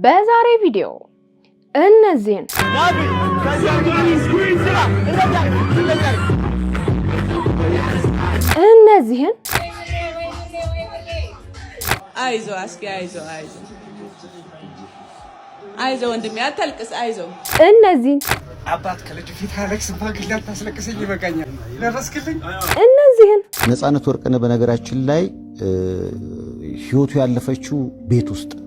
በዛሬ ቪዲዮ እነዚህን አይዞ አስኪ አይዞ ወንድሜ አታልቅስ አይዞ እነዚህን አባት ከልጅ ፊት አለክስ ባግላት ታስለቅሰኝ ይበቃኛል ነፈስክልኝ እነዚህን ነፃነት ወርቅነህ በነገራችን ላይ ህይወቱ ያለፈችው ቤት ውስጥ ነው።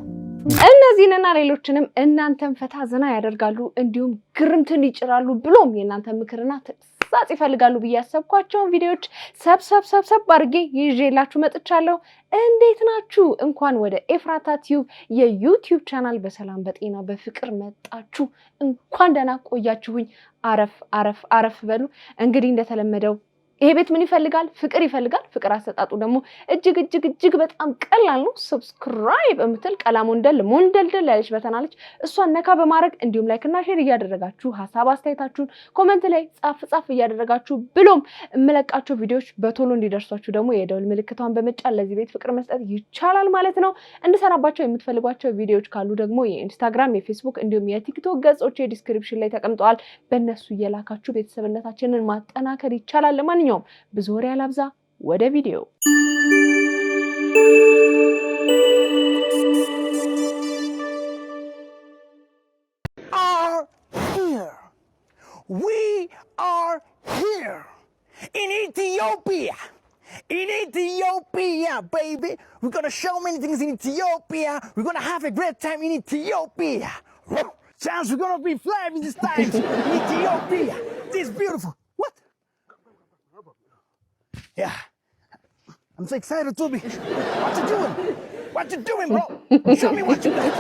እነዚህንና ሌሎችንም እናንተን ፈታ ዘና ያደርጋሉ እንዲሁም ግርምትን ይጭራሉ ብሎም የእናንተ ምክርና ተጻጽ ይፈልጋሉ በያሰብኳቸው ቪዲዮዎች ሰብሰብ አድርጌ ይዤላችሁ መጥቻለሁ። እንዴት ናችሁ? እንኳን ወደ ኤፍራታ ቲዩብ የዩቲዩብ ቻናል በሰላም በጤና በፍቅር መጣችሁ። እንኳን ደህና ቆያችሁኝ። አረፍ በሉ። እንግዲህ እንደተለመደው ይሄ ቤት ምን ይፈልጋል? ፍቅር ይፈልጋል። ፍቅር አሰጣጡ ደግሞ እጅግ በጣም ቀላል ነው። ሰብስክራይብ እምትል ሞንደልደል ያለች በተናለች እሷን ነካ በማድረግ እንዲሁም ላይክ እና ሼር እያደረጋችሁ ሐሳብ አስተያየታችሁን ኮሜንት ላይ ጻፍ እያደረጋችሁ ብሎም እመለቃቸው ቪዲዮዎች በቶሎ እንዲደርሷችሁ ደግሞ የደውል ምልክቷን በመጫን ለዚህ ቤት ፍቅር መስጠት ይቻላል ማለት ነው። እንድሰራባቸው የምትፈልጓቸው ቪዲዮዎች ካሉ ደግሞ የኢንስታግራም፣ የፌስቡክ እንዲሁም የቲክቶክ ገጾች ዲስክሪፕሽን ላይ ተቀምጠዋል። በእነሱ እየላካችሁ ቤተሰብነታችንን ማጠናከር ይቻላል። ለማንኛውም ብዙ ወሬ አላብዛ፣ ወደ ቪዲዮ። We are here in Ethiopia. In Ethiopia, baby. We're going to show many things in Ethiopia. We're going to have a great time in Ethiopia. Chance, we're going to be flying this time in Ethiopia. This is beautiful. What? Yeah. I'm so excited, Toby. What you doing? What you doing, bro? Show me what you got.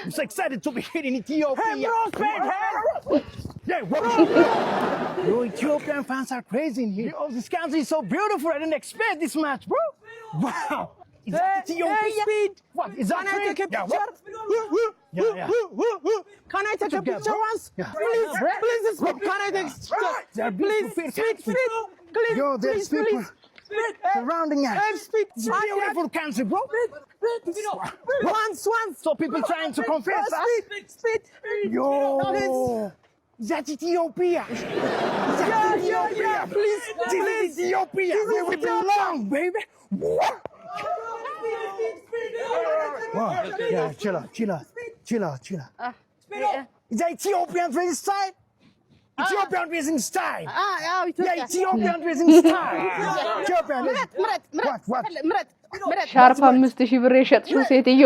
I'm so excited to be here in Ethiopia. Hey, bro, hey. Yeah, what? Yo, Ethiopian fans are crazy in here. Yo, this country is so beautiful. I didn't expect this much, bro. Wow. Is that Ethiopia? Speed. What? Is that Can I take a picture? Yeah. Can I take a picture once? Yeah. Please, can I take a picture? Please, please. Yo, there's people surrounding us. It's a beautiful country, bro. Once. So people trying to confess us. Speed. Yo. Is that Ethiopia? Yeah. Please. This is Ethiopia. Where we belong, baby. What? Wow. Yeah, chill out. Is that Ethiopian dressing style? Ethiopian dressing style. Yeah, Ethiopian dressing style. Ethiopian. What? ሻርፕ 5000 ብር የሸጥሽው ሴትዮ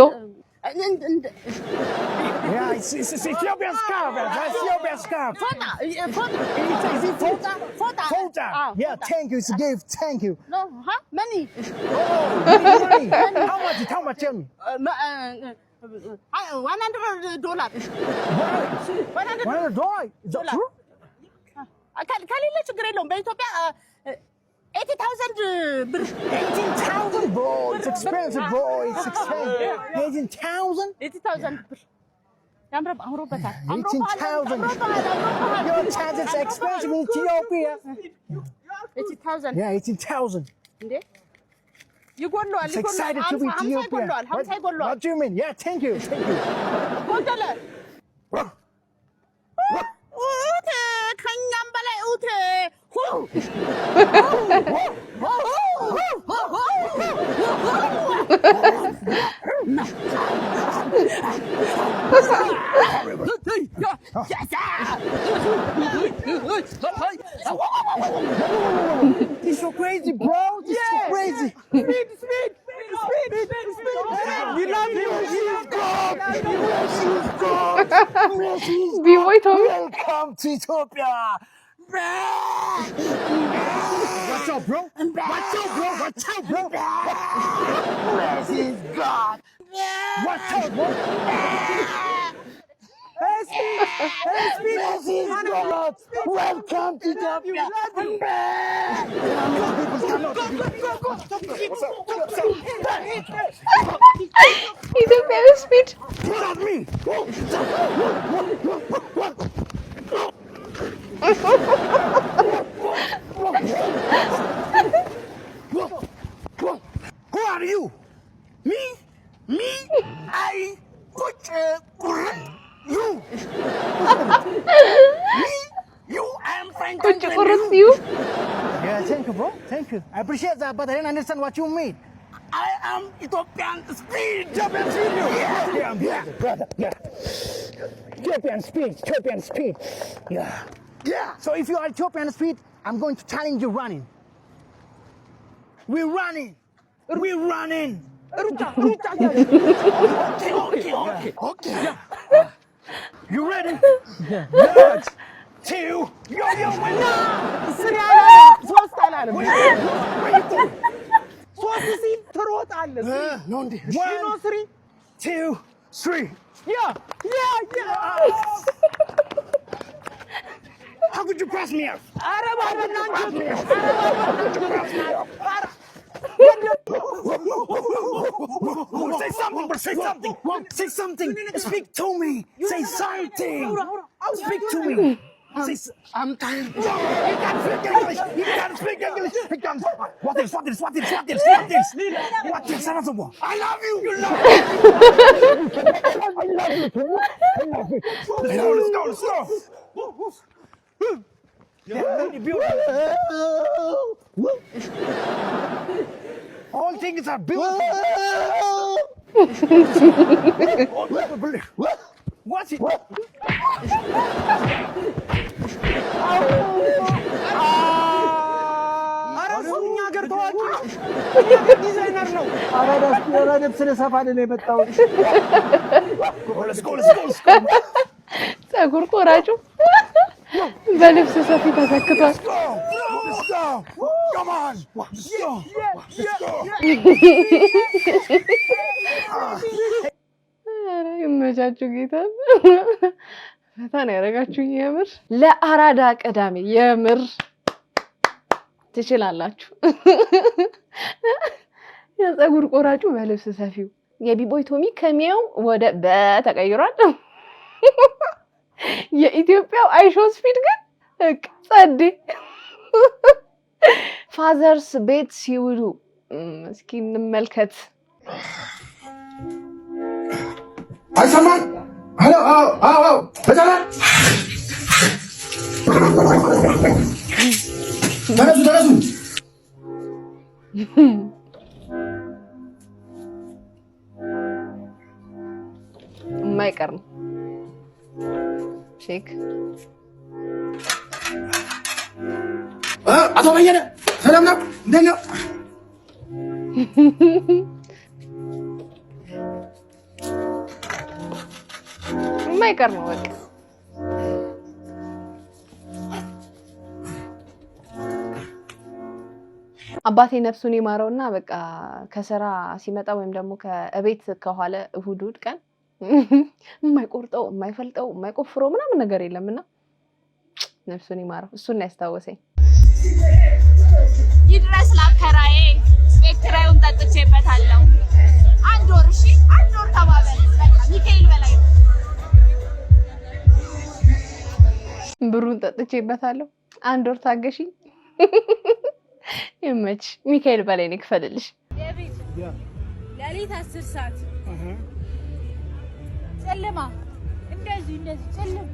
Yeah, it's Ethiopian scarf. That's Ethiopian scarf. Is it Fota? Yeah, thank you. It's a gift. Thank you. No, money. Money. How much? Tell me. $100. $100? Is that true? ከሌለ ችግር የለውም። በኢትዮጵያ 80,000 ብር 18,000, bro. It's expensive, bro. It's expensive. 80,000 ብር አምሮበታል። 18,000. Your chance is expensive in Ethiopia. 80,000. Yeah, 18,000. እንዴ ይጎልዋል። It's excited to be Ethiopia. 50 ይጎልዋል። What do you mean? Yeah, thank you. ጎደለ ከኛም በላይ ኡት This is so crazy, bro. This is so crazy. Speed. We love you. ቢቦይ ቶሚ Welcome to Ethiopia. What's up, bro? What's up, bro? This is God. What's up, bro? Hey, Speed. This is God. Welcome to Ethiopia. ኢትዮጵያዊ ስፒድ Get at me. Who are you? Me? I You am Frank ቁጭ Franklin. ቁርጥ you. Yeah, thank you, bro. Thank you. I appreciate that, but I didn't understand what you mean. I am Ethiopian speed. Ethiopian speed. Yeah, brother. Yeah. Ethiopian speed. Yeah. So if you are Ethiopian speed, I'm going to challenge you running. We're running. Okay. You ready? Yeah. 2. Yo, winner. ሶስት አላለም Where you going? ሶስት ሲል ትሮጣለህ No, no. 3 2, 3. Yeah. How could you pass me up? ኧረ ባለናንተ Say something, bro. Say something. Speak to me. Say something. Speak to me. I'm tired. No, you can't speak English. What is? What is? I love you. You love me. I love you. Let's go. All things are beautiful. What's it? አራሱኛ ሀገር ታዋቂ ዲዛይነር ነው ልብስ ልሰፋል ነው የመጣው Let's go. ፀጉር ቆራጩ በልብስ ሰፊ ተሰክቷል። Let's go. Come on. Let's go. ኧረ ይመቻችሁ ጌታ ፈታ ነው ያደረጋችሁ። የምር ለአራዳ ቅዳሜ የምር ትችላላችሁ። የፀጉር ቆራጩ በልብስ ሰፊው የቢቦይ ቶሚ ከሚያው ወደ በተቀይሯል። የኢትዮጵያው አይሾ ስፒድ ግን ጸዴ። ፋዘርስ ቤት ሲውሉ እስኪ እንመልከት። አይሰማም? ሄሎ አዎ በተላ ተነሱ የማይቀር ነው ሼክ አቶ በየነ ሰላም ነው እንደት ነው? የማይቀር ነው በቃ አባቴ ነፍሱን ይማረውና በቃ ከስራ ሲመጣ ወይም ደግሞ ከቤት ከኋላ እሁድ ቀን የማይቆርጠው የማይፈልጠው የማይቆፍረው ምናምን ነገር የለምና ነፍሱን ይማረው። እሱን ነው ያስታወሰኝ። ይድረስ ላከራዬ ቤት ኪራዩን ጠጥቼበታለሁ። አንድ ወር ተባበል። በቃ ሚካኤል በላይ ብሩን ጠጥቼበታለሁ። አንድ ወር ታገሺኝ። ይመች ሚካኤል በላይ ነው ክፈልልሽ። ሌሊት 10 ሰዓት ጨለማ እንደዚህ ጨለማ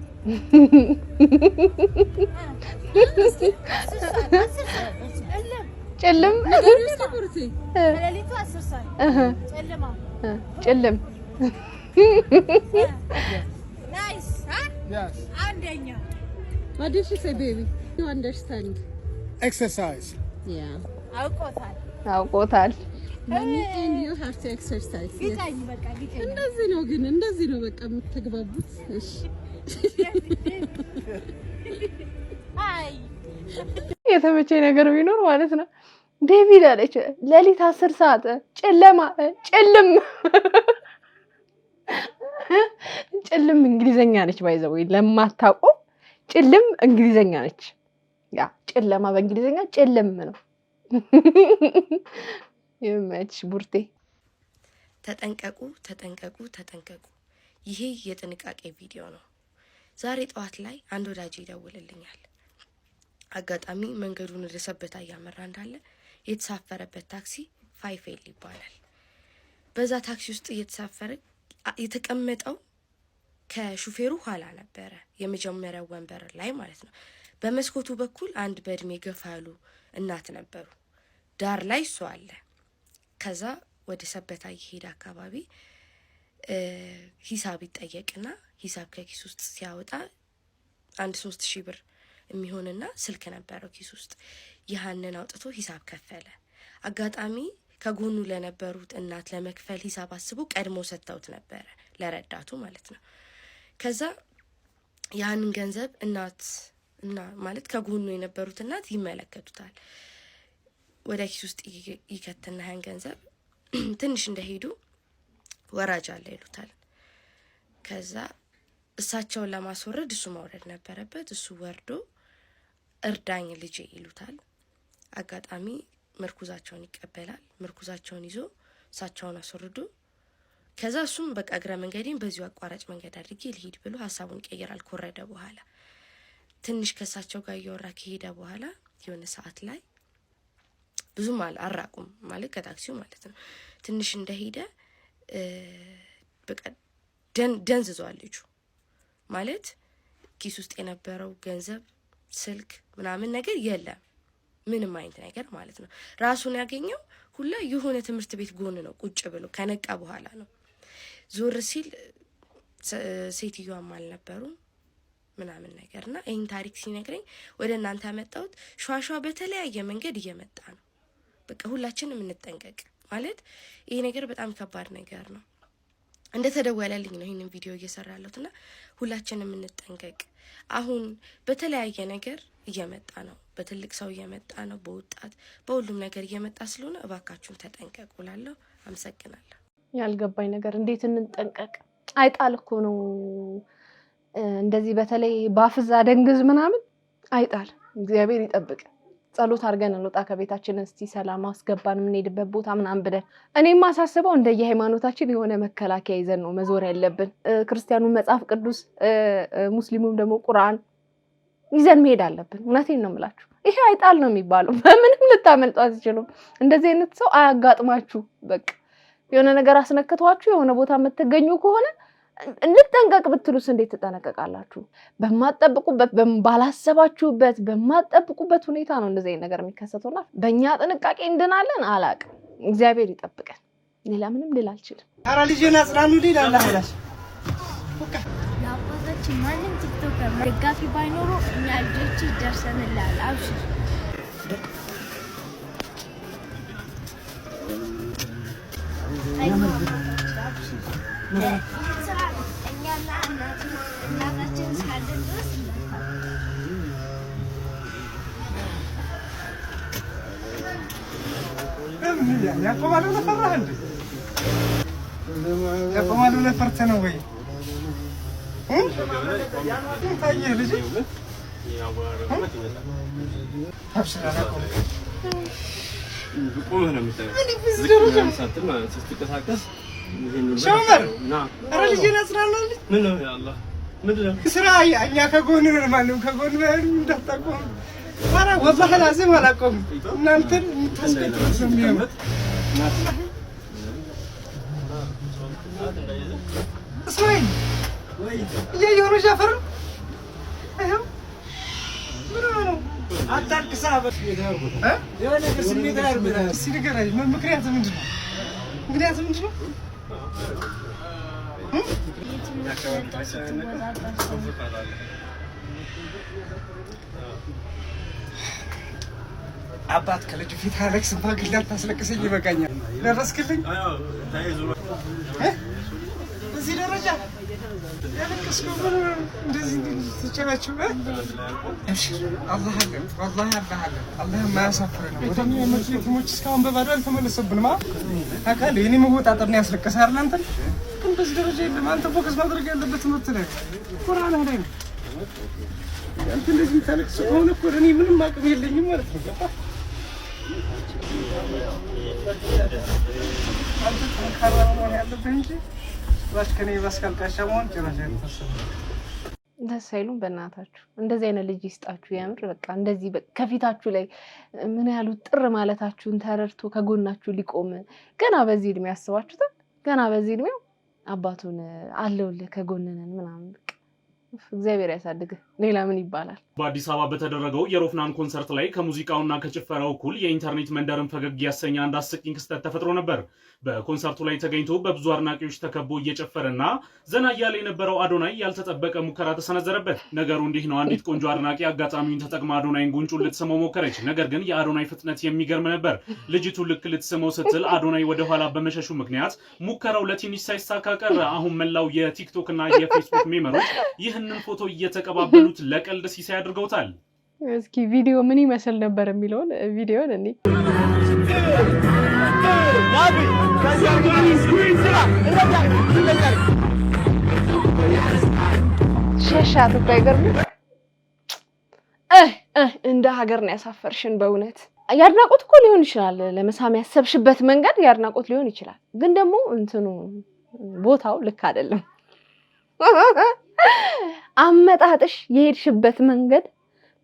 ጨለም ሌሊቱ 10 ሰዓት ጨለማ ጨለም ናይስ Yes. አንደኛ What did she say, baby? You understand? Exercise. Yeah. አውቆታል። Mommy and you have to exercise. ግጫኝ በቃ ግጫኝ እንደዚህ ነው በቃ የምትግባቡት። እሺ አይ የተመቸኝ ነገር ቢኖር ማለት ነው ዴቪድ አለች ሌሊት 10 ሰዓት ጨለማ ጨልም ጨልም እንግሊዘኛ ነች ባይዘው ለማታውቁ ጨልም እንግሊዘኛ ነች። ያ ጨለማ በእንግሊዘኛ ጨልም ነው። ይመች ቡርቴ። ተጠንቀቁ። ይሄ የጥንቃቄ ቪዲዮ ነው። ዛሬ ጠዋት ላይ አንድ ወዳጅ ይደውልልኛል። አጋጣሚ መንገዱን ወደ ሰበታ እያመራ እንዳለ የተሳፈረበት ታክሲ ፋይፌል ይባላል። በዛ ታክሲ ውስጥ እየተሳፈረ የተቀመጠው ከሹፌሩ ኋላ ነበረ የመጀመሪያው ወንበር ላይ ማለት ነው። በመስኮቱ በኩል አንድ በእድሜ ገፋ ያሉ እናት ነበሩ። ዳር ላይ እሱ አለ። ከዛ ወደ ሰበታ እየሄደ አካባቢ ሂሳብ ይጠየቅና ሂሳብ ከኪስ ውስጥ ሲያወጣ 3000 ብር የሚሆንና ስልክ ነበረው ኪስ ውስጥ። ያንን አውጥቶ ሂሳብ ከፈለ። አጋጣሚ ከጎኑ ለነበሩት እናት ለመክፈል ሂሳብ አስቦ ቀድሞ ሰጥተውት ነበረ ለረዳቱ ማለት ነው። ከዛ ያንን ገንዘብ እናት እና ማለት ከጎኑ የነበሩት እናት ይመለከቱታል። ወደ ኪስ ውስጥ ይከትና ያን ገንዘብ ትንሽ እንደሄዱ ወራጅ አለ ይሉታል። ከዛ እሳቸውን ለማስወረድ እሱ መውረድ ነበረበት። እሱ ወርዶ እርዳኝ ልጄ ይሉታል። አጋጣሚ ምርኩዛቸውን ይቀበላል። ምርኩዛቸውን ይዞ እሳቸውን አስወርዶ ከዛ እሱም በቃ እግረ መንገዴን በዚሁ አቋራጭ መንገድ አድርጌ ልሂድ ብሎ ሀሳቡን ይቀይራል። ከወረደ በኋላ ትንሽ ከሳቸው ጋር እያወራ ከሄደ በኋላ የሆነ ሰዓት ላይ ብዙም አራቁም ማለት ከታክሲው ማለት ነው። ትንሽ እንደሄደ በቃ ደንዝዟል ልጁ ማለት ኪስ ውስጥ የነበረው ገንዘብ ስልክ ምናምን ነገር የለም፣ ምንም አይነት ነገር ማለት ነው። ራሱን ያገኘው ሁላ የሆነ ትምህርት ቤት ጎን ነው ቁጭ ብሎ ከነቃ በኋላ ነው። ዞር ሲል ሴትዮዋም አልነበሩም ምናምን ነገርና ይህን ታሪክ ሲነግረኝ ወደ እናንተ ያመጣሁት ሿሿ በተለያየ መንገድ እየመጣ ነው። በቃ ሁላችንም እንጠንቀቅ ማለት ይሄ ነገር በጣም ከባድ ነገር ነው። እንደተደወለልኝ ነው ይሄንን ቪዲዮ እየሰራለሁትና ሁላችንም እንጠንቀቅ። አሁን በተለያየ ነገር እየመጣ ነው፣ በትልቅ ሰው እየመጣ ነው፣ በወጣት በሁሉም ነገር እየመጣ ስለሆነ እባካችሁን ተጠንቀቁ እላለሁ። አመሰግናለሁ። ያልገባኝ ነገር እንዴት እንጠንቀቅ? አይጣል እኮ ነው እንደዚህ በተለይ ባፍዛ ደንግዝ ምናምን አይጣል። እግዚአብሔር ይጠብቅ። ጸሎት አድርገን እንውጣ ከቤታችን። እስቲ ሰላም አስገባን የምንሄድበት ቦታ ምናምን ብለን። እኔም ማሳስበው እንደየሃይማኖታችን የሆነ መከላከያ ይዘን ነው መዞር ያለብን። ክርስቲያኑ መጽሐፍ ቅዱስ፣ ሙስሊሙም ደግሞ ቁርአን ይዘን መሄድ አለብን። እውነቴን ነው የምላችሁ። ይሄ አይጣል ነው የሚባለው። በምንም ልታመልጡ አትችሉም። እንደዚህ አይነት ሰው አያጋጥማችሁ። በቃ የሆነ ነገር አስነክቷችሁ የሆነ ቦታ የምትገኙ ከሆነ እንጠንቀቅ ብትሉስ እንዴት ትጠነቀቃላችሁ? በማትጠብቁበት ባላሰባችሁበት በማትጠብቁበት ሁኔታ ነው እንደዚህ አይነት ነገር የሚከሰተውና በእኛ ጥንቃቄ እንድናለን። አላቅም። እግዚአብሔር ይጠብቀን። ሌላ ምንም ልል አልችልም። ኧረ ልጄን አጽናኑ ሊላላ ሄላስ ለአባታችን ማንም ቲክቶከር ደጋፊ ባይኖሩ እኛ ልጆች ይደርሰንላል። አብሽር እናታችን እስካለን ድረስ ያቆማሉ ለፈራህ እንዴ? ያቆማሉ ለፈርተ ነው ወይ? ታየ ልጅ ቆመህ ነው የምታየው። ሳትል ማለት ስትንቀሳቀስ ሸመር ኧረ ልጄን አጽናናልኝ። ምን ነው ያአላህ ምንድን ነው ስራ እኛ ከጎን ነን። ማንም ከጎን ባይሆን እንዳታቆም። ኧረ ወላሂ ላዚም አላቆም። እናንተን የምታስቀጥሉት ነው የሚያመጥ እስማኤል እያየሁ ነው። ጃፈር አይኸው ምን ነው አታልቅሳ። የሆነ ነገር ስሜት ያርጉታል። እስኪ ንገረኝ፣ ምክንያቱ ምንድን ነው? ምክንያቱ ምንድን ነው? አባት ከልጁ ፊት አለቅስ ባግላ ታስለቅሰኝ ይበቃኛል። ደረስክልኝ እዚህ ደረጃ ያለቅስኩ እንደዚህ ትጨበጭ አላህ አለ ወላሂ አላህ አለ። አላህ ማያሳፍር ነው። ወደኛ የመጥፎች እስካሁን በባዶ አልተመለሰብንም። አካል የኔ መወጣጠር ነው ያስለቀሰ አይደል? አንተ ግን በዚህ ደረጃ የለም። አንተ ፎከስ ማድረግ ያለበት ትምህርት ላይ ቁርአን ላይ ነው። አንተ እንደዚህ ታለቅስ ከሆነ እኮ እኔ ምንም አቅም የለኝም ማለት ነው። አንተ ጠንካራ መሆን ያለብህ እንጂ ባሽ ከኔ ባስካልካሻ መሆን ጭራሽ አይተሰብ ደስ አይሉም። በእናታችሁ እንደዚህ አይነት ልጅ ይስጣችሁ። ያምር በቃ እንደዚህ ከፊታችሁ ላይ ምን ያህል ጥር ማለታችሁን ተረድቶ ከጎናችሁ ሊቆም ገና በዚህ እድሜ ያስባችሁታል። ገና በዚህ እድሜው አባቱን አለውልህ ከጎንነን ምናምን እግዚአብሔር ያሳድግ ሌላ ምን ይባላል በአዲስ አበባ በተደረገው የሮፍናን ኮንሰርት ላይ ከሙዚቃውና ከጭፈራው እኩል የኢንተርኔት መንደርን ፈገግ ያሰኛ አንድ አስቂኝ ክስተት ተፈጥሮ ነበር በኮንሰርቱ ላይ ተገኝቶ በብዙ አድናቂዎች ተከቦ እየጨፈረና ዘና እያለ የነበረው አዶናይ ያልተጠበቀ ሙከራ ተሰነዘረበት ነገሩ እንዲህ ነው አንዲት ቆንጆ አድናቂ አጋጣሚውን ተጠቅማ አዶናይን ጉንጩን ልትስመው ሞከረች ነገር ግን የአዶናይ ፍጥነት የሚገርም ነበር ልጅቱ ልክ ልትስመው ስትል አዶናይ ወደ ኋላ በመሸሹ ምክንያት ሙከራው ለትንሽ ሳይሳካ ቀረ አሁን መላው የቲክቶክ እና የፌስቡክ ሜመሮች ይህንን ፎቶ እየተቀባበሉት ለቀልድ ሲሳይ አድርገውታል እስኪ ቪዲዮ ምን ይመስል ነበር የሚለውን ቪዲዮን እኔ ሸሻት ባይገርም እንደ ሀገር ነው ያሳፈርሽን በእውነት ያድናቆት እኮ ሊሆን ይችላል ለመሳም ያሰብሽበት መንገድ ያድናቆት ሊሆን ይችላል ግን ደግሞ እንትኑ ቦታው ልክ አይደለም አመጣጥሽ የሄድሽበት መንገድ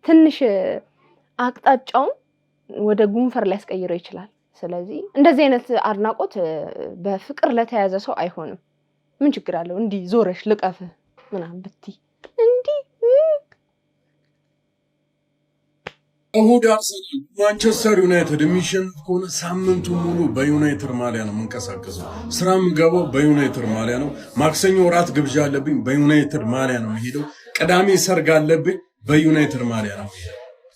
ትንሽ አቅጣጫውን ወደ ጉንፈር ሊያስቀይረው ይችላል ስለዚህ እንደዚህ አይነት አድናቆት በፍቅር ለተያዘ ሰው አይሆንም ምን ችግር አለው እንዲ ዞረሽ ልቀፍ ምናምን ብትይ እንዲ እሁድ አርሰናል ማንቸስተር ዩናይትድ የሚሸነፍ ከሆነ ሳምንቱ ሙሉ በዩናይትድ ማሊያ ነው መንቀሳቀሰው ስራም ገባው በዩናይትድ ማሊያ ነው ማክሰኞ ራት ግብዣ አለብኝ በዩናይትድ ማሊያ ነው ሄደው ቅዳሜ ሰርግ አለብኝ በዩናይትድ ማሊያ ነው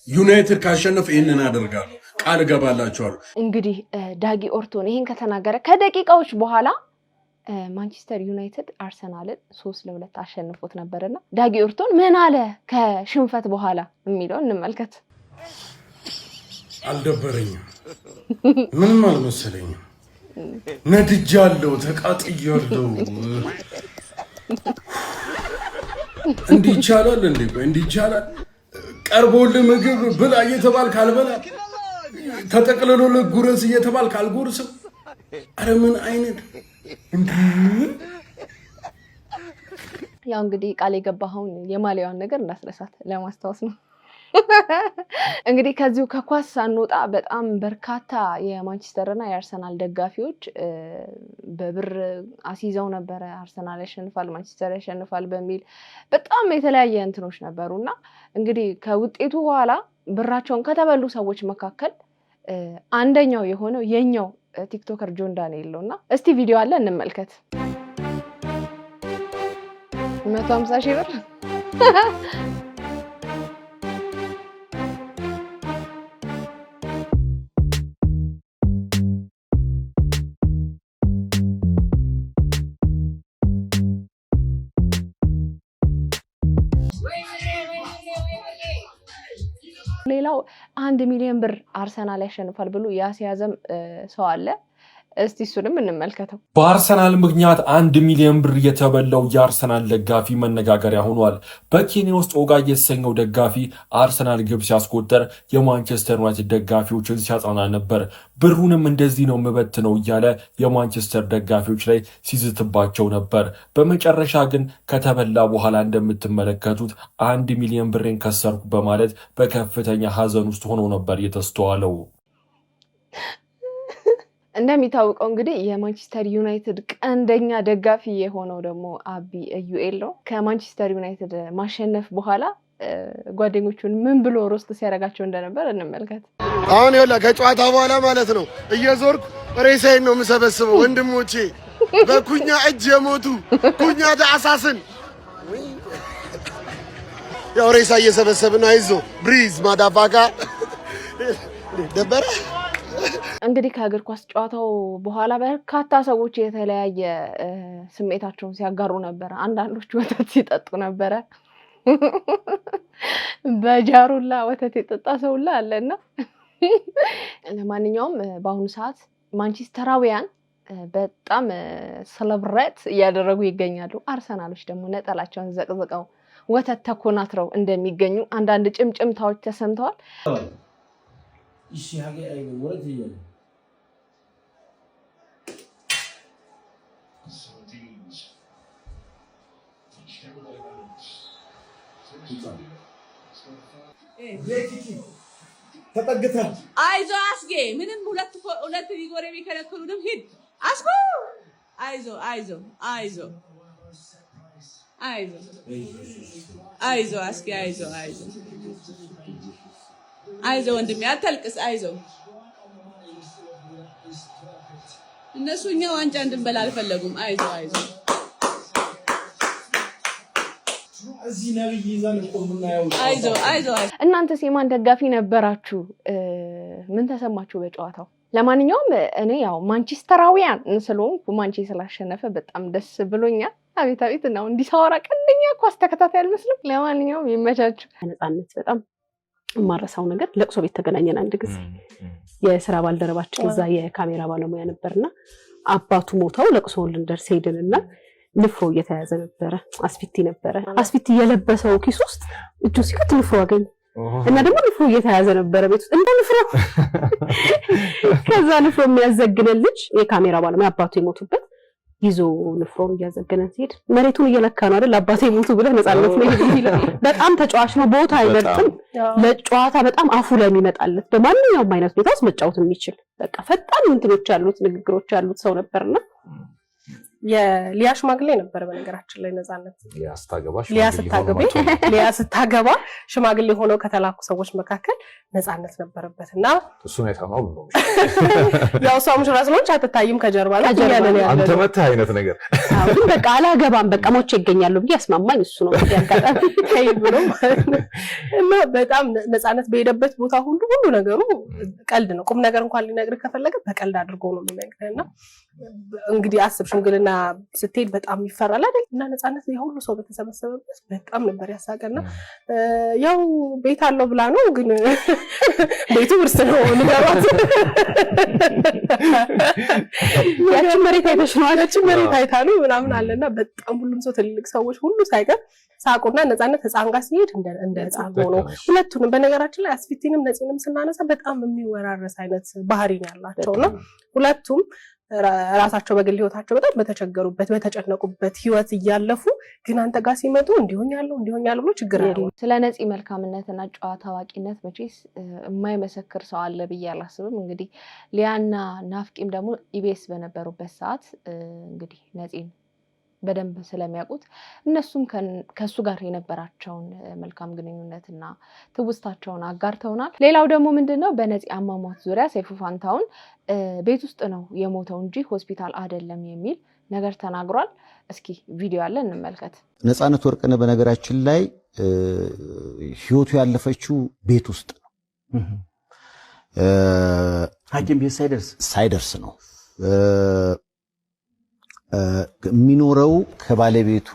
ዩናይትድ ካሸነፈ ይሄንን አደርጋለሁ ቃል ገባላችኋለሁ እንግዲህ ዳጊ ኦርቶን ይሄን ከተናገረ ከደቂቃዎች በኋላ ማንቸስተር ዩናይትድ አርሰናልን 3-2 አሸንፎት ነበርና ዳጊ ኦርቶን ምን አለ ከሽንፈት በኋላ የሚለው እንመልከት አልደበረኝም ምንም አልመሰለኝም ነድጃለሁ ተቃጥያለሁ እንዲህ ይቻላል እንዴ እንዲህ ይቻላል ቀርቦልህ ምግብ ብላ እየተባልክ አልበላ ተጠቅልሎልህ ጉረስ እየተባልክ አልጎርስም አረ ምን አይነት እንዴ ያው እንግዲህ ቃል የገባኸውን የማሊያውን ነገር እንዳስረሳት ለማስታወስ ነው እንግዲህ ከዚሁ ከኳስ ሳንወጣ በጣም በርካታ የማንቸስተርና የአርሰናል ደጋፊዎች በብር አሲዘው ነበር አርሰናል ያሸንፋል ማንቸስተር ያሸንፋል በሚል በጣም የተለያየ እንትኖች ነበሩና እንግዲህ ከውጤቱ በኋላ ብራቸውን ከተበሉ ሰዎች መካከል አንደኛው የሆነው የኛው ቲክቶከር ጆን ዳንኤል ነውና እስቲ ቪዲዮ አለ እንመልከት 150,000 ብር ሌላው 1 ሚሊዮን ብር አርሰናል ያሸንፋል ብሎ ያስያዘም ሰው አለ እስቲ እሱንም እንመልከተው በአርሰናል ምክንያት 1 ሚሊዮን ብር የተበላው የአርሰናል ደጋፊ መነጋገሪያ ሆኗል በኬንያ ውስጥ ኦጋ የተሰኘው ደጋፊ አርሰናል ግብ ሲያስቆጠር የማንቸስተር ዩናይትድ ደጋፊዎችን ሲያጽናና ነበር ብሩንም እንደዚህ ነው መበትነው እያለ የማንቸስተር ደጋፊዎች ላይ ሲዝትባቸው ነበር በመጨረሻ ግን ከተበላ በኋላ እንደምትመለከቱት 1 ሚሊዮን ብርን ከሰርኩ በማለት በከፍተኛ ሀዘን ውስጥ ሆኖ ነበር የተስተዋለው እንደሚታወቀው እንግዲህ የማንቸስተር ዩናይትድ ቀንደኛ ደጋፊ የሆነው ደግሞ አቢ ዩኤል ነው ከማንቸስተር ዩናይትድ ማሸነፍ በኋላ ጓደኞቹን ምን ብሎ ሮስት ሲያረጋቸው እንደነበር እንመልከት አሁን ይኸውላ ከጨዋታ በኋላ ማለት ነው እየዞርኩ ሬሳዬን ነው የምሰበስበው ወንድሞቼ በኩኛ እጅ የሞቱ ኩኛ ተአሳስን ያው ሬሳ እየሰበሰብን አይዞ ብሪዝ ማዳፋካ ደበረ እንግዲህ ከእግር ኳስ ጨዋታው በኋላ በርካታ ሰዎች የተለያየ ስሜታቸውን ሲያጋሩ ነበር አንዳንዶች ወተት ሲጠጡ ነበር በጃሩላ ወተት የጠጣ ሰውላ አለና ለማንኛውም በአሁኑ ሰዓት ማንቸስተራውያን በጣም ሰለብሬት እያደረጉ ይገኛሉ አርሰናሎች ደግሞ ነጠላቸውን ዘቅዝቀው ወተት ተኮናትረው እንደሚገኙ አንዳንድ ጭምጭምታዎች ተሰምተዋል እሺ ሀገር አይኑ ወረድ ይያል አይዞ አስጌ ምንም ሁለት ሊጎር የሚከለክሉንም ሂድ አስጎ አይዞ አይዞ አይዞ አይዞ አይዞ አስኪ አይዞ አይዞ አይዞ ወንድሜ አታልቅስ አይዞ እነሱ እኛ ዋንጫ እንድንበላ አልፈለጉም አይዞ አይዞ እዚህ ነብይ ይዘን ቆምና ያው አይዞ እናንተስ የማን ደጋፊ ነበራችሁ? ምን ተሰማችሁ በጨዋታው? ለማንኛውም እኔ ያው ማንቸስተራዊያን ስለሆንኩ ማንቸስተር ስላሸነፈ በጣም ደስ ብሎኛል። አቤት አቤት ነው እንዲሳወራ ቀንደኛ ኳስ ተከታታይ አልመስልም። ለማንኛውም ይመቻችሁ። ነፃነት በጣም ማረሳው ነገር ለቅሶ ቤት ተገናኘን አንድ ጊዜ የሥራ ባልደረባችን እዛ የካሜራ ባለሙያ ነበርና አባቱ ሞተው ለቅሶውን ልንደርስ ሄድንና ንፍሮ እየተያዘ ነበረ አስፊቲ ነበረ አስፊቲ የለበሰው ኪስ ውስጥ እጁ ሲከት ንፍሮ አገኘ እና ደግሞ ንፍሮ እየተያዘ ነበረ ቤት ውስጥ እንደ ንፍሮ ከዛ ንፍሮ የሚያዘግነን ልጅ የካሜራ ባለሙያ አባቱ የሞቱበት ይዞ ንፍሮን እያዘገነን ሲሄድ መሬቱን እየለካ ነው አይደል አባቴ ሞቱ ብለ ነፃነት ነው ይላል። በጣም ተጫዋች ነው ቦታ አይመርጥም ለጨዋታ በጣም አፉ ላይ የሚመጣለት በማንኛውም አይነት ሁኔታ ውስጥ መጫወት የሚችል በቃ ፈጣን እንትኖች ያሉት ንግግሮች ያሉት ሰው ነበርና የሊያ ሽማግሌ ነበር በነገራችን ላይ ነፃነት ሊያ ስታገባ ሽማግሌ ሆነው ከተላኩ ሰዎች መካከል ነፃነት ነበርበትና እሱ ነው የታማው ነው ያው ሰውም ራስሎች አትታይም ከጀርባ ላይ አንተ መታ አይነት ነገር አሁን በቃ አላገባም በቃ ሞቼ ይገኛሉ ብዬ አስማማኝ እሱ ነው ያጋጣሚ ብሎ እና በጣም ነፃነት በሄደበት ቦታ ሁሉ ነገሩ ቀልድ ነው ቁም ነገር እንኳን ሊነግር ከፈለገ በቀልድ አድርጎ ነው የሚነግርና እንግዲህ አስብ ሽምግልና ስትሄድ በጣም ይፈራል አይደል እና ነፃነት የሁሉ ሰው በተሰበሰበበት በጣም ነበር ያሳቀና ያው ቤት አለው ብላ ነው ግን ቤቱ ውርስ ነው ንገሯት ያቺ መሬት አይታ ነው ምናምን አለና በጣም ሁሉም ሰው ትልልቅ ሰዎች ሁሉ ሳይቀር ሳቁና ነፃነት ህፃን ጋር ሲሄድ እንደ ህፃን ሆኖ ሁለቱንም በነገራችን ላይ አስፊቲንም ነፂንም ስናነሳ በጣም የሚወራረስ አይነት ባህሪ ነው ያላቸውና ሁለቱም ራሳቸው በግል ህይወታቸው በጣም በተቸገሩበት በተጨነቁበት ህይወት እያለፉ ግን አንተ ጋር ሲመጡ እንዲሆኛለሁ ብሎ ችግር አለ። ስለ ነፂ መልካምነትና ጨዋታ አዋቂነት መቼስ የማይመሰክር ሰው አለ ብዬ አላስብም። እንግዲህ ሊያና ናፍቂም ደግሞ ኢቢኤስ በነበሩበት ሰዓት እንግዲህ ነፂን በደንብ ስለሚያውቁት እነሱም ከሱ ጋር የነበራቸውን መልካም ግንኙነትና ትውስታቸውን አጋርተውናል። ሌላው ደግሞ ምንድነው በነፂ አሟሟት ዙሪያ ሰይፉ ፋንታሁን ቤት ውስጥ ነው የሞተው እንጂ ሆስፒታል አይደለም የሚል ነገር ተናግሯል። እስኪ ቪዲዮ አለ እንመልከት። ነፃነት ወርቅነህ በነገራችን ላይ ህይወቱ ያለፈችው ቤት ውስጥ ነው። ሐኪም ቤት ሳይደርስ ነው የሚኖረው ከባለቤቱ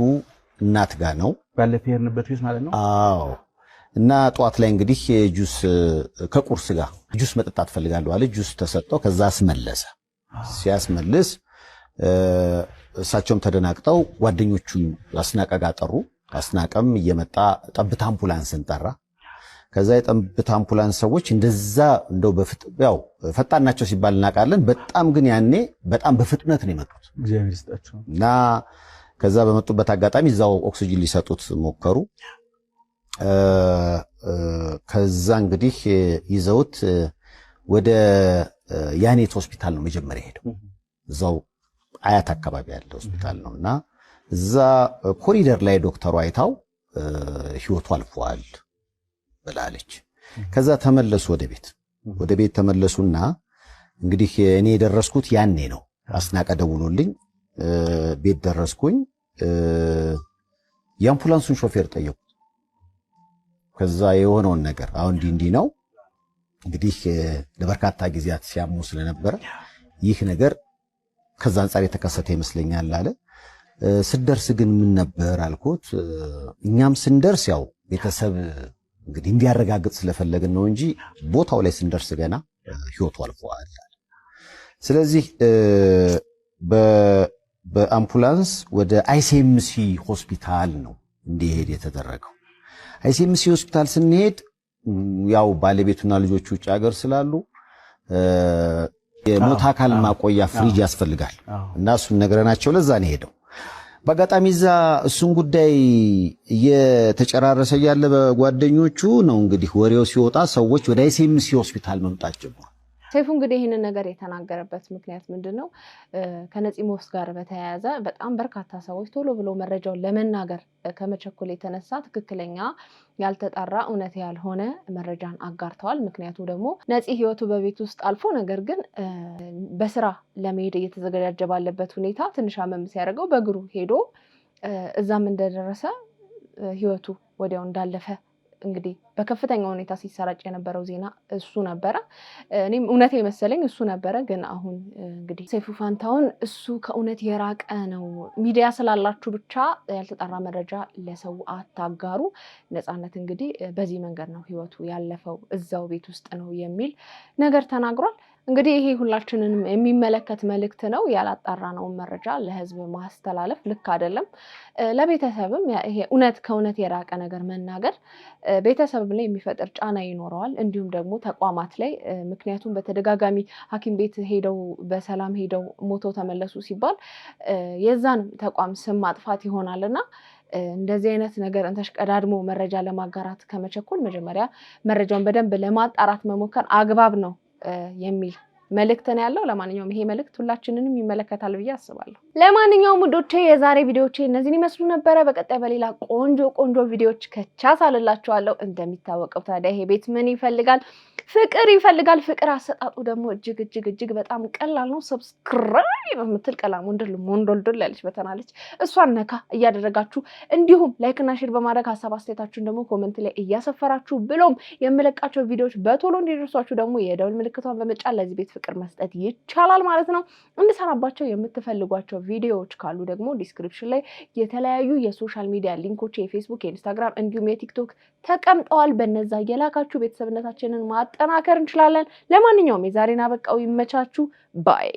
እናት ጋር ነው። ባለፈ የርንበት ቤት ማለት ነው። አዎ እና ጧት ላይ እንግዲህ ጁስ ከቁርስ ጋር ጁስ መጠጣት ፈልጋለሁ አለ። ጁስ ተሰጠው። ከዛ ሲያስመልስ እሳቸውም ተደናቅጠው ጓደኞቹን አስናቀ ጋር ጠሩ። አስናቀም እየመጣ ጠብታ አምቡላንስን ጠራ። ከዛ የጠብታ አምቡላንስ ሰዎች እንደዛ እንደው ያው ፈጣን ናቸው ሲባል እናውቃለን። በጣም ግን ያኔ በጣም በፍጥነት ነው የመጡት እግዚአብሔር ይስጣቸው እና ከዛ በመጡበት አጋጣሚ እዛው ኦክሲጅን ሊሰጡት ሞከሩ። ከዛ እንግዲህ ይዘውት ወደ ያኔት ሆስፒታል ነው መጀመሪያ ሄደው እዛው አያት አካባቢ ያለ ሆስፒታል ነውና እዛ ኮሪደር ላይ ዶክተሩ አይታው ህይወቱ አልፏል ብላለች። ከዛ ተመለሱ ወደ ቤት ተመለሱና እንግዲህ እኔ የደረስኩት ያኔ ነው። አስናቀ ደውሎልኝ ቤት ደረስኩኝ። የአምቡላንሱን ሾፌር ጠየቁት። ከዛ የሆነውን ነገር አሁን እንዲህ ነው እንግዲህ ለበርካታ ጊዜያት ሲያሙ ስለነበረ ይህ ነገር ከዛ አንፃር የተከሰተ ይመስለኛል አለ። ስደርስ ግን ምን ነበር አልኩት። እኛም ስንደርስ ያው ቤተሰብ እንግዲህ እንዲያረጋግጥ ስለፈለግን ነው እንጂ ቦታው ላይ ስንደርስ ገና ህይወቱ አልፏል። ስለዚህ በአምቡላንስ ወደ አይሲኤምሲ ሆስፒታል ነው እንዲሄድ የተደረገው። አይሲኤምሲ ሆስፒታል ስንሄድ ያው ባለቤቱና ልጆቹ ውጭ ሀገር ስላሉ የሞት አካል ማቆያ ፍሪጅ ያስፈልጋል እና እሱን ነግረናቸው ለዛ ነው ሄደው። በአጋጣሚ እዛ እሱን ጉዳይ እየተጨራረሰ ያለ በጓደኞቹ ነው እንግዲህ ወሬው ሲወጣ ሰዎች ወደ አይሲኤምሲ ሆስፒታል መምጣት ጀመሩ። ሰይፉ እንግዲህ ይህንን ነገር የተናገረበት ምክንያት ምንድነው? ከነፂ ሞት ጋር በተያያዘ በጣም በርካታ ሰዎች ቶሎ ብሎ መረጃውን ለመናገር ከመቸኮል የተነሳ ትክክለኛ ያልተጣራ እውነት ያልሆነ መረጃን አጋርተዋል። ምክንያቱ ደግሞ ነፂ ህይወቱ በቤት ውስጥ አልፎ ነገር ግን በስራ ለመሄድ እየተዘጋጀ ባለበት ሁኔታ ትንሽ አመም ሲያደርገው በእግሩ ሄዶ እዛም እንደደረሰ ህይወቱ ወዲያው እንዳለፈ እንግዲህ በከፍተኛ ሁኔታ ሲሰራጭ የነበረው ዜና እሱ ነበረ። እኔም እውነት የመሰለኝ እሱ ነበረ። ግን አሁን እንግዲህ ሰይፉ ፋንታሁን እሱ ከእውነት የራቀ ነው፣ ሚዲያ ስላላችሁ ብቻ ያልተጣራ መረጃ ለሰው አታጋሩ፣ ነፃነት እንግዲህ በዚህ መንገድ ነው ህይወቱ ያለፈው እዛው ቤት ውስጥ ነው የሚል ነገር ተናግሯል። እንግዲህ ይሄ ሁላችንንም የሚመለከት መልእክት ነው። ያላጣራነውን መረጃ ለህዝብ ማስተላለፍ ልክ አይደለም። ለቤተሰብም ይሄ እውነት ከእውነት የራቀ ነገር መናገር ቤተሰብ ላይ የሚፈጥር ጫና ይኖረዋል፣ እንዲሁም ደግሞ ተቋማት ላይ። ምክንያቱም በተደጋጋሚ ሐኪም ቤት ሄደው በሰላም ሄደው ሞተው ተመለሱ ሲባል የዛን ተቋም ስም ማጥፋት ይሆናልና እንደዚህ አይነት ነገር ተሽቀዳድሞ መረጃ ለማጋራት ከመቸኮል መጀመሪያ መረጃውን በደንብ ለማጣራት መሞከር አግባብ ነው የሚል መልእክት ነው ያለው። ለማንኛውም ይሄ መልእክት ሁላችንንም ይመለከታል ብዬ አስባለሁ። ለማንኛውም ውዶቼ የዛሬ ቪዲዮዎቼ እነዚህን ይመስሉ ነበረ። በቀጣይ በሌላ ቆንጆ ቪዲዮዎች ከቻስ አልላችኋለሁ። እንደሚታወቀው ታዲያ ይሄ ቤት ምን ይፈልጋል? ፍቅር ይፈልጋል። ፍቅር አሰጣጡ ደግሞ እጅግ በጣም ቀላል ነው። ሰብስክራይብ የምትል ቀላም ወንዶልዶል ያለች በተናለች እሷን ነካ እያደረጋችሁ እንዲሁም ላይክ እና ሼር በማድረግ ሀሳብ አስተያየታችሁን ደግሞ ኮሜንት ላይ እያሰፈራችሁ ብሎም የምለቃቸው ቪዲዮዎች በቶሎ እንዲደርሷችሁ ደግሞ የደውል ምልክቷን በመጫን ለዚህ ቤት ፍቅር መስጠት ይቻላል ማለት ነው። እንድሰራባቸው የምትፈልጓቸው ቪዲዮዎች ካሉ ደግሞ ዲስክሪፕሽን ላይ የተለያዩ የሶሻል ሚዲያ ሊንኮች የፌስቡክ፣ የኢንስታግራም እንዲሁም የቲክቶክ ተቀምጠዋል። በነዛ እየላካችሁ ቤተሰብነታችንን ማጠናከር እንችላለን። ለማንኛውም የዛሬን አበቃው። ይመቻችሁ ባይ